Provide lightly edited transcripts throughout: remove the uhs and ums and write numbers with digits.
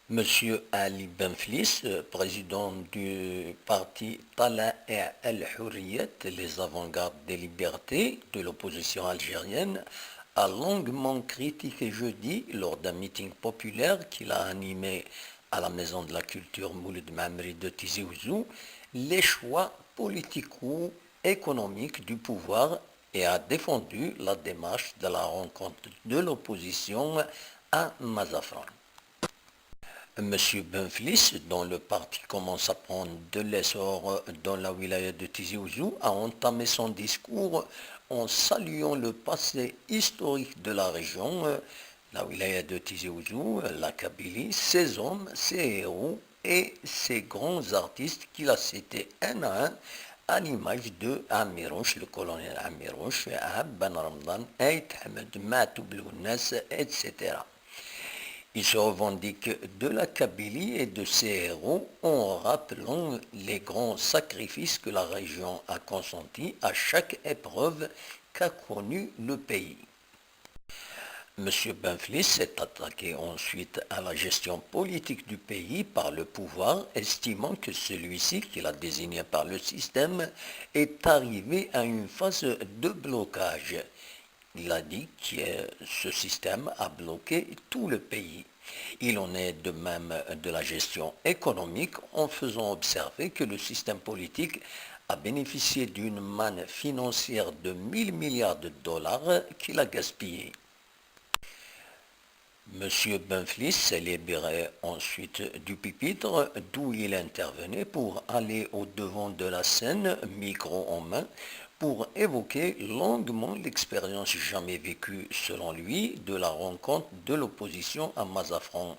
Monsieur Ali Benflis, président du parti Tala'a al-Hurriyat, les avant-gardes des libertés de l'opposition algérienne, a longuement critiqué jeudi, lors d'un meeting populaire qu'il a animé à la Maison de la Culture Mouloud Mamri de Tizi Ouzou, les choix politico-économiques du pouvoir et a défendu la démarche de la rencontre de l'opposition à Mazafran. Monsieur Benflis, dont le parti commence à prendre de l'essor dans la wilaya de Tizi Ouzou, a entamé son discours en saluant le passé historique de la région, la wilaya de Tizi Ouzou, la Kabylie, ses hommes, ses héros et ses grands artistes qu'il a cités un à un, à l'image de Amirouche, le colonel Amirouche, Ahab Ben Ramdan, Aït Ahmed, Matou Blounas, etc. Il se revendique de la Kabylie et de ses héros en rappelant les grands sacrifices que la région a consentis à chaque épreuve qu'a connue le pays. M. Benflis s'est attaqué ensuite à la gestion politique du pays par le pouvoir, estimant que celui-ci, qu'il a désigné par le système, est arrivé à une phase de blocage. Il a dit que ce système a bloqué tout le pays. Il en est de même de la gestion économique en faisant observer que le système politique a bénéficié d'une manne financière de 1000 milliards de dollars qu'il a gaspillé. M. Benflis s'est libéré ensuite du pupitre d'où il intervenait pour aller au-devant de la scène, micro en main, pour évoquer longuement l'expérience jamais vécue, selon lui, de la rencontre de l'opposition à Mazafran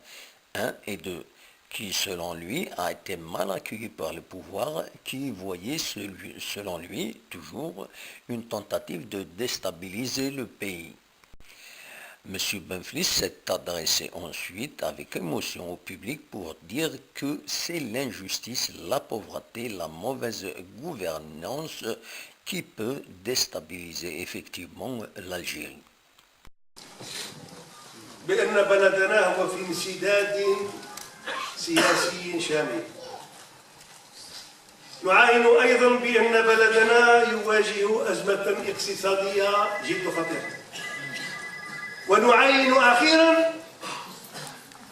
1 et 2, qui, selon lui, a été mal accueilli par le pouvoir, qui voyait, selon lui, toujours une tentative de déstabiliser le pays. M. Benflis s'est adressé ensuite avec émotion au public pour dire que c'est l'injustice, la pauvreté, la mauvaise gouvernance qui peut déstabiliser effectivement l'Algérie. بأن بلدنا هو في انسداد سياسي شامل. نعاين أيضا بأن بلدنا يواجه أزمة اقتصادية جد خطيرة. ونعاين أخيرا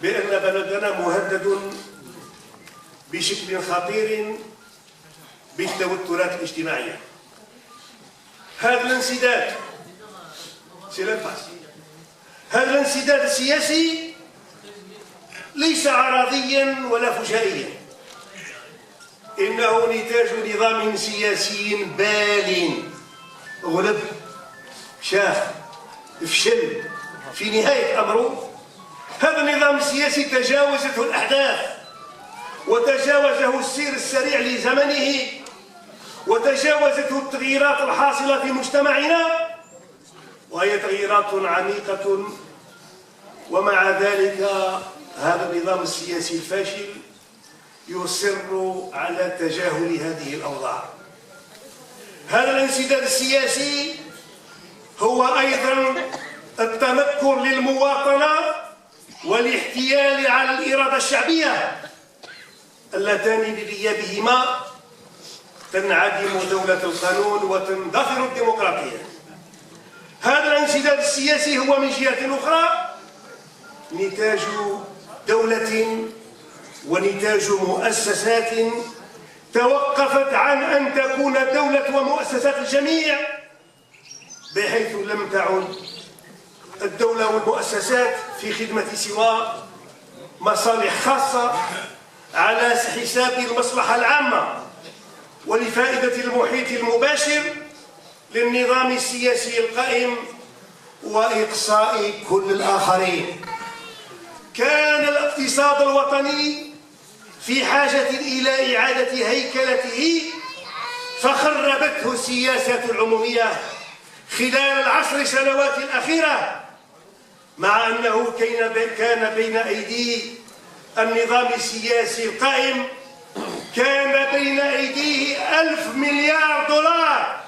بأن بلدنا مهدد بشكل خطير بالتوترات الاجتماعية. هذا الانسداد هذا الانسداد السياسي ليس عرضيا ولا فجائيا، إنه نتاج نظام سياسي بال غلب شاخ فشل في نهاية أمره. هذا النظام السياسي تجاوزته الأحداث وتجاوزه السير السريع لزمنه وتجاوزته التغييرات الحاصلة في مجتمعنا، وهي تغييرات عميقة. ومع ذلك هذا النظام السياسي الفاشل يصر على تجاهل هذه الأوضاع. هذا الانسداد السياسي هو أيضا التنكر للمواطنة والاحتيال على الإرادة الشعبية اللتان بغيابهما تنعدم دولة القانون وتندثر الديمقراطية. هذا الانسداد السياسي هو من جهة أخرى نتاج دولة ونتاج مؤسسات توقفت عن أن تكون دولة ومؤسسات الجميع، بحيث لم تعد الدولة والمؤسسات في خدمة سوى مصالح خاصة على حساب المصلحة العامة ولفائدة المحيط المباشر للنظام السياسي القائم وإقصاء كل الآخرين. كان الاقتصاد الوطني في حاجة إلى إعادة هيكلته فخربته السياسة العمومية خلال العشر سنوات الأخيرة، مع أنه كان بين أيدي النظام السياسي القائم كان بين أيديه 1000 مليار دولار.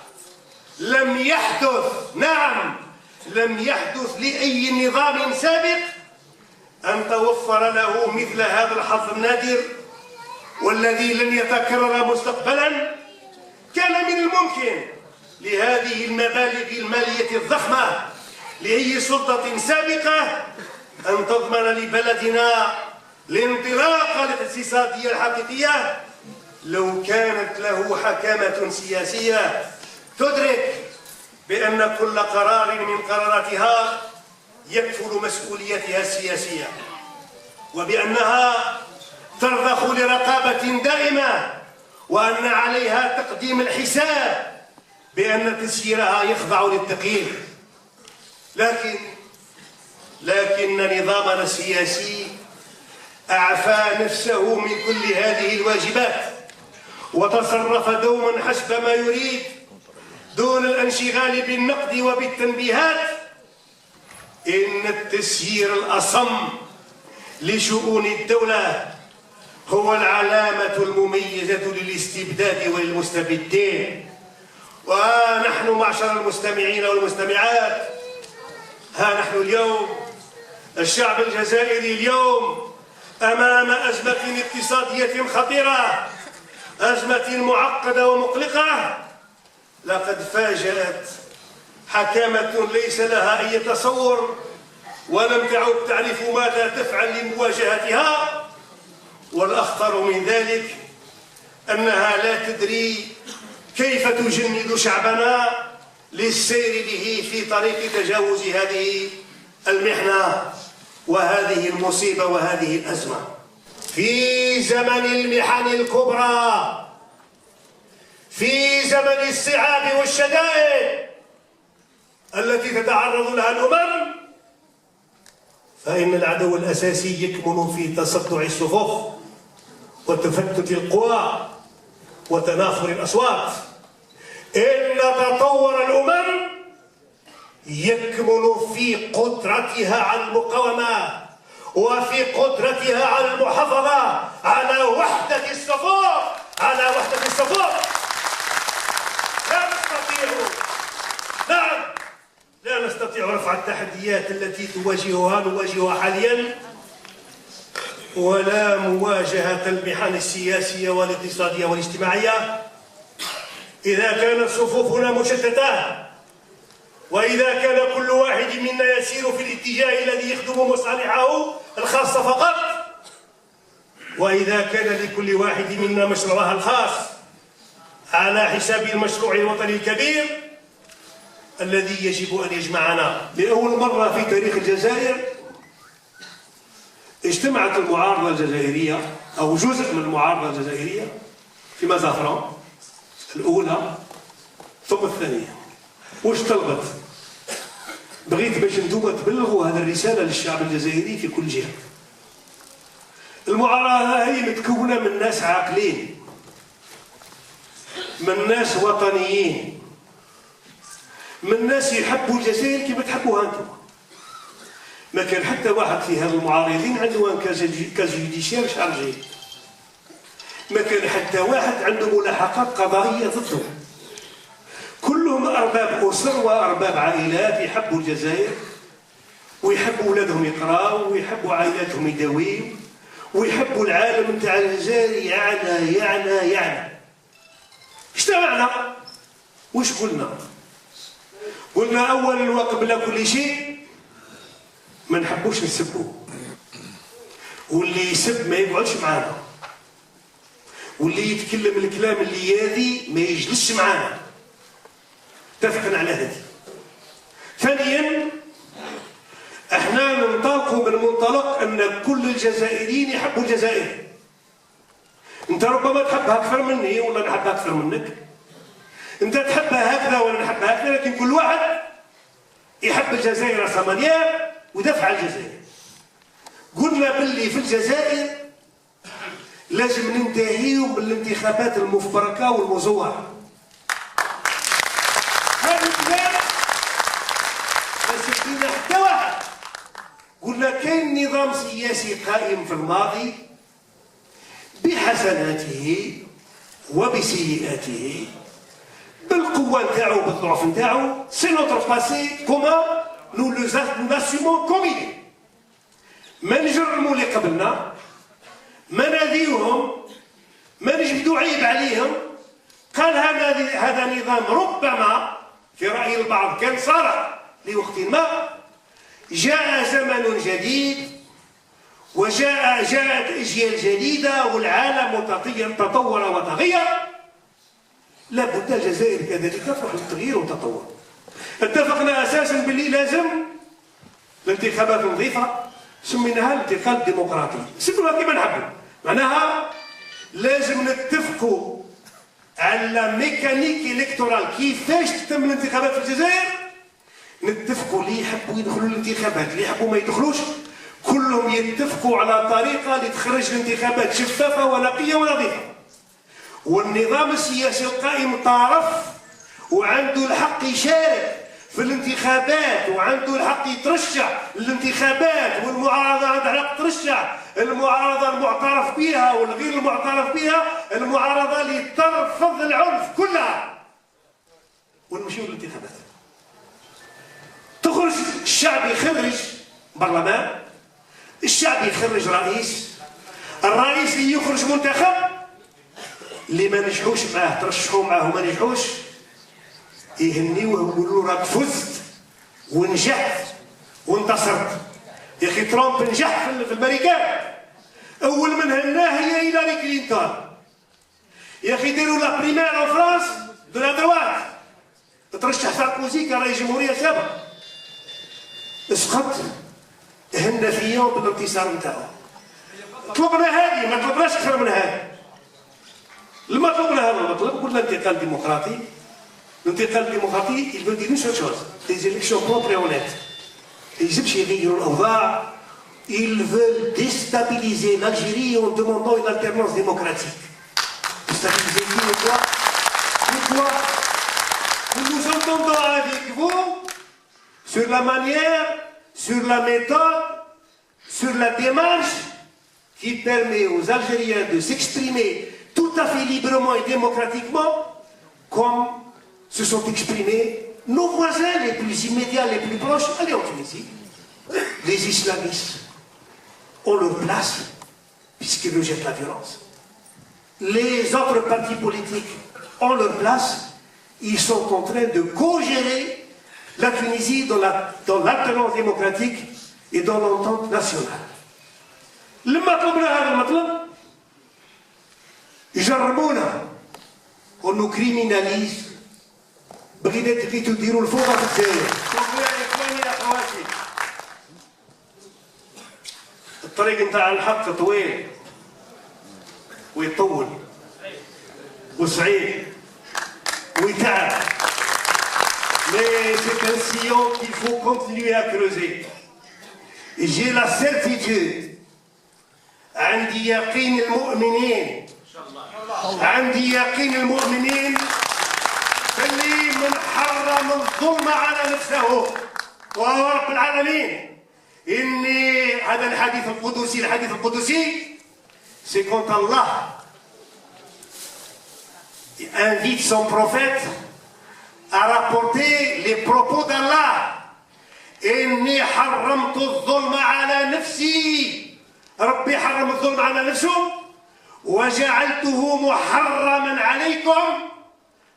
لم يحدث، نعم لم يحدث لأي نظام سابق أن توفر له مثل هذا الحظ النادر والذي لن يتكرر مستقبلا، كان من الممكن لهذه المبالغ المالية الضخمة لأي سلطة سابقة أن تضمن لبلدنا الانطلاقة الاقتصادية الحقيقية لو كانت له حكامة سياسية تدرك بأن كل قرار من قراراتها يكفل مسؤوليتها السياسية، وبأنها ترضخ لرقابة دائمة، وأن عليها تقديم الحساب بأن تسييرها يخضع للتقييم. لكن نظامنا السياسي أعفى نفسه من كل هذه الواجبات وتصرف دوما حسب ما يريد دون الانشغال بالنقد وبالتنبيهات. إن التسيير الأصم لشؤون الدولة هو العلامة المميزة للاستبداد وللمستبدين. ونحن معشر المستمعين والمستمعات، ها نحن اليوم الشعب الجزائري اليوم أمام أزمة اقتصادية خطيرة، أزمة معقدة ومقلقة. لقد فاجأت حكامة ليس لها أي تصور ولم تعد تعرف ماذا تفعل لمواجهتها، والأخطر من ذلك أنها لا تدري كيف تجند شعبنا للسير به في طريق تجاوز هذه المحنة وهذه المصيبة وهذه الأزمة. في زمن المحن الكبرى، في زمن الصعاب والشدائد التي تتعرض لها الأمم، فإن العدو الأساسي يكمن في تصدع الصفوف وتفتت القوى وتنافر الأصوات. إن تطور الأمم يكمن في قدرتها على المقاومة وفي قدرتها على المحافظة على وحدة الصفوف، على وحدة الصفوف. لا نستطيع رفع التحديات التي نواجهها حاليا، ولا مواجهة المحن السياسية والاقتصادية والاجتماعية إذا كانت صفوفنا مشتتة، وإذا كان كل واحد منا يسير في الاتجاه الذي يخدم مصالحه الخاصة فقط، وإذا كان لكل واحد منا مشروعها الخاص على حساب المشروع الوطني الكبير الذي يجب أن يجمعنا. لأول مرة في تاريخ الجزائر اجتمعت المعارضة الجزائرية أو جزء من المعارضة الجزائرية في مازافران الأولى ثم الثانية. واش طلبت؟ بغيت باش انتم تبلغوا هذه الرسالة للشعب الجزائري في كل جهة. المعارضة هي متكونة من ناس عاقلين، من ناس وطنيين، من ناس يحبوا الجزائر كما تحبوها انتم. ما كان حتى واحد في هذا المعارضين عنده ان كاز جوديسيير شارجي، ما كان حتى واحد عنده ملاحقات قضائيه ضده. كلهم ارباب اسر وارباب عائلات يحبوا الجزائر ويحبوا اولادهم يقراوا ويحبوا عائلاتهم يداويوا ويحبوا العالم نتاع الجزائر. يعني اجتمعنا واش قلنا؟ قلنا اولا وقبل كل شيء ما نحبوش نسبوا، واللي يسب ما يقعدش معانا، واللي يتكلم الكلام اللي ياذي ما يجلسش معانا. اتفقنا على هذه. ثانيا احنا ننطلق من منطلق ان كل الجزائريين يحبوا الجزائر. انت ربما تحبها اكثر مني ولا نحبها اكثر منك، انت تحبها هكذا ولا نحبها هكذا، لكن كل واحد يحب الجزائر صمانية ودفع الجزائر. قلنا باللي في الجزائر لازم ننتهيوا من الانتخابات المفبركة والمزورة. هذا الكلام ما سبتينا حتى واحد. قلنا كاين نظام سياسي قائم في الماضي بحسناته وبسيئاته، بالقوة نتاعو بالضعف نتاعو. سي نوتر باسي كومون نو لاسومون كوم إلي. ما نجرموا اللي قبلنا، ما ناديوهم، ما نجبدوا عيب عليهم. قال هذا نظام ربما في رأي البعض كان صالح لوقت ما. جاء زمن جديد وجاءت أجيال جديدة والعالم تطور وتغير، لابد الجزائر كذلك تفرح بالتغيير والتطور. اتفقنا أساسا باللي لازم الانتخابات نظيفة، سميناها الانتخاب الديمقراطي، سموها كيما نحبوا. معناها لازم نتفقوا على ميكانيك الكتورال كيفاش تتم الانتخابات في الجزائر. نتفقوا اللي يحبوا يدخلوا الانتخابات، اللي يحبوا ما يدخلوش، كلهم يتفقوا على طريقه لتخرج الانتخابات شفافه ونقيه ونظيفه. والنظام السياسي القائم طرف وعنده الحق يشارك في الانتخابات وعنده الحق يترشح للانتخابات، والمعارضه عندها الحق ترشح، المعارضه المعترف بها والغير المعترف بها، المعارضه اللي ترفض العنف كلها، ونمشيو للانتخابات. تخرج الشعب يخرج برلمان، الشعب يخرج رئيس، الرئيس اللي يخرج منتخب، اللي ما نجحوش معاه ترشحوا معاه وما نجحوش يهنيوه ويقولوا له راك فزت ونجحت وانتصرت. يا اخي ترامب نجح في الامريكان، اول من هناه هي هيلاري كلينتون. يا اخي ديروا لا بريمير ان فرانس دو لا دروات، ترشح ساركوزي كرئيس جمهوريه سابق، اسقط، هنا في يوم بالانتصار نتاعو. طلبنا هذه، ما طلبناش اكثر من هذه. لما طلبنا هذا المطلب قلنا انتقال ديمقراطي. الانتقال الديمقراطي il veut dire une seule chose, des élections propres et honnêtes. يجبش يغيروا الاوضاع. Ils veulent déstabiliser l'Algérie en demandant une alternance démocratique. Déstabiliser qui et quoi? Pourquoi? Nous nous entendons avec vous sur la manière, sur la méthode, sur la démarche qui permet aux Algériens de s'exprimer tout à fait librement et démocratiquement comme se sont exprimés nos voisins les plus immédiats, les plus proches. Allez en Tunisie, les islamistes ont leur place puisqu'ils rejettent la violence. Les autres partis politiques ont leur place. Ils sont en train de co-gérer la Tunisie dans l'alternance démocratique et dans l'entente nationale. المطلب هذا المطلب يجرمونا ونو كريميناليز. بغيتوا تديروا الفوضى في الجزائر. شوفوا يا اخواني يا اخواتي، الطريق نتاع الحق طويل ويطول وصعيب ويتعب. Mais c'est un sillon qu'il faut continuer à creuser. Et j'ai la certitude. عندي يقين المؤمنين، عندي يقين المؤمنين اللي من حرم الظلم على نفسه وهو رب العالمين. إني هذا الحديث القدسي c'est quand Allah invite son prophète à rapporter les propos d'Allah. إني حرمت الظلم على نفسي، ربي حرم الظلم على نفسه وجعلته محرما عليكم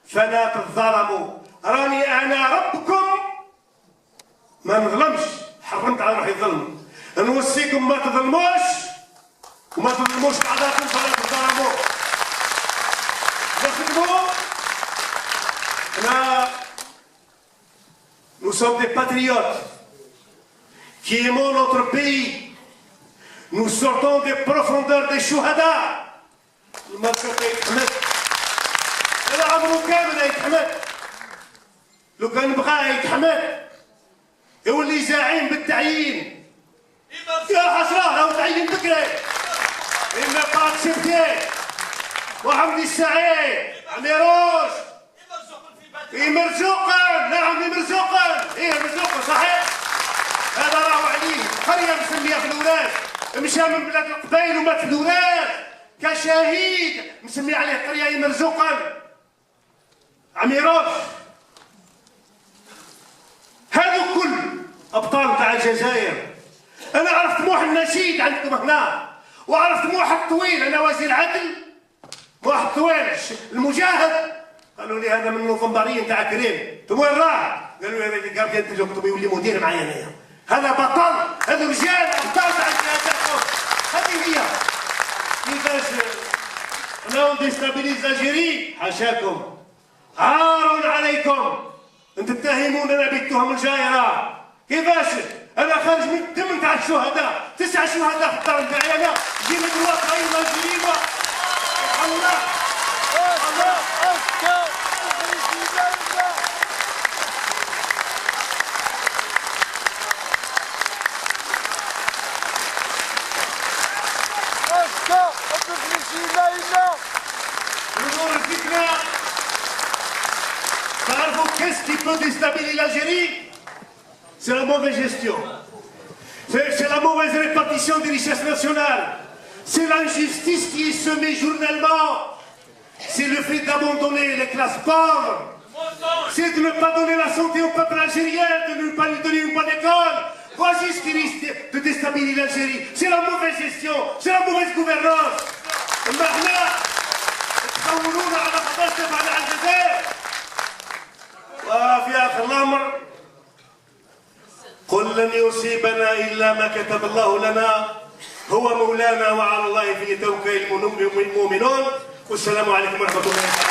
فلا تظلموا. راني انا ربكم ما نظلمش، حرمت على روحي الظلم. نوصيكم ما تظلموش وما تظلموش بعضكم فلا تظلموا. نخدموا. Nous sommes des patriotes qui aimons notre pays. Nous sortons des profondeurs des shuhada. المركب يتحمد. هذا عمره كامل يتحمد. لو كان بغاه يتحمد يولي زعيم بالتعيين. يا حسرة راهو تعين بكري. إما با accepté. وحمدي السعيد عميروش. مرزوقا، نعم مرزوقا. إيه مرزوقا صحيح. هذا راهو عليه قرية مسميها في الوراث. مشى من بلاد القبائل ومات في الوراث كشهيد، مسمي عليه قرية مرزوقا عميروش. هذو كل أبطال تاع الجزائر انا عرفت طموح النشيد عندكم هنا، وعرفت طموح الطويل، انا وزير عدل طموح الطويل المجاهد. قالوا لي هذا من النوفمبريه نتاع كريم، انتم وين راه؟ قالوا لي هذا اللي قال انت جبتوا يولي مدير معايا انايا. هذا بطل، هذا رجال ابطال تاع الجهاد. هذه هي كيفاش انا ديستابيليز الجيري. حاشاكم، عار عليكم ان تتهموننا بالتهم الجائره. كيفاش انا خارج من الدم تاع الشهداء، 9 شهداء في الدار نتاعي انا، جينا الواقع الجريمه. سبحان الله. Qu'est-ce qui peut déstabiliser l'Algérie? C'est la mauvaise gestion. C'est la mauvaise répartition des richesses nationales. C'est l'injustice qui est semée journellement. C'est le fait d'abandonner les classes pauvres. C'est de ne pas donner la santé au peuple algérien, de ne pas lui donner une bonne école. Voici ce qui risque de déstabiliser l'Algérie. C'est la mauvaise gestion, c'est la mauvaise gouvernance. Maintenant, تحولون على قضايا على الجزائر. وفي آخر الأمر قل لن يصيبنا إلا ما كتب الله لنا هو مولانا وعلى الله فليتوكل المؤمنون. والسلام عليكم ورحمة الله وبركاته.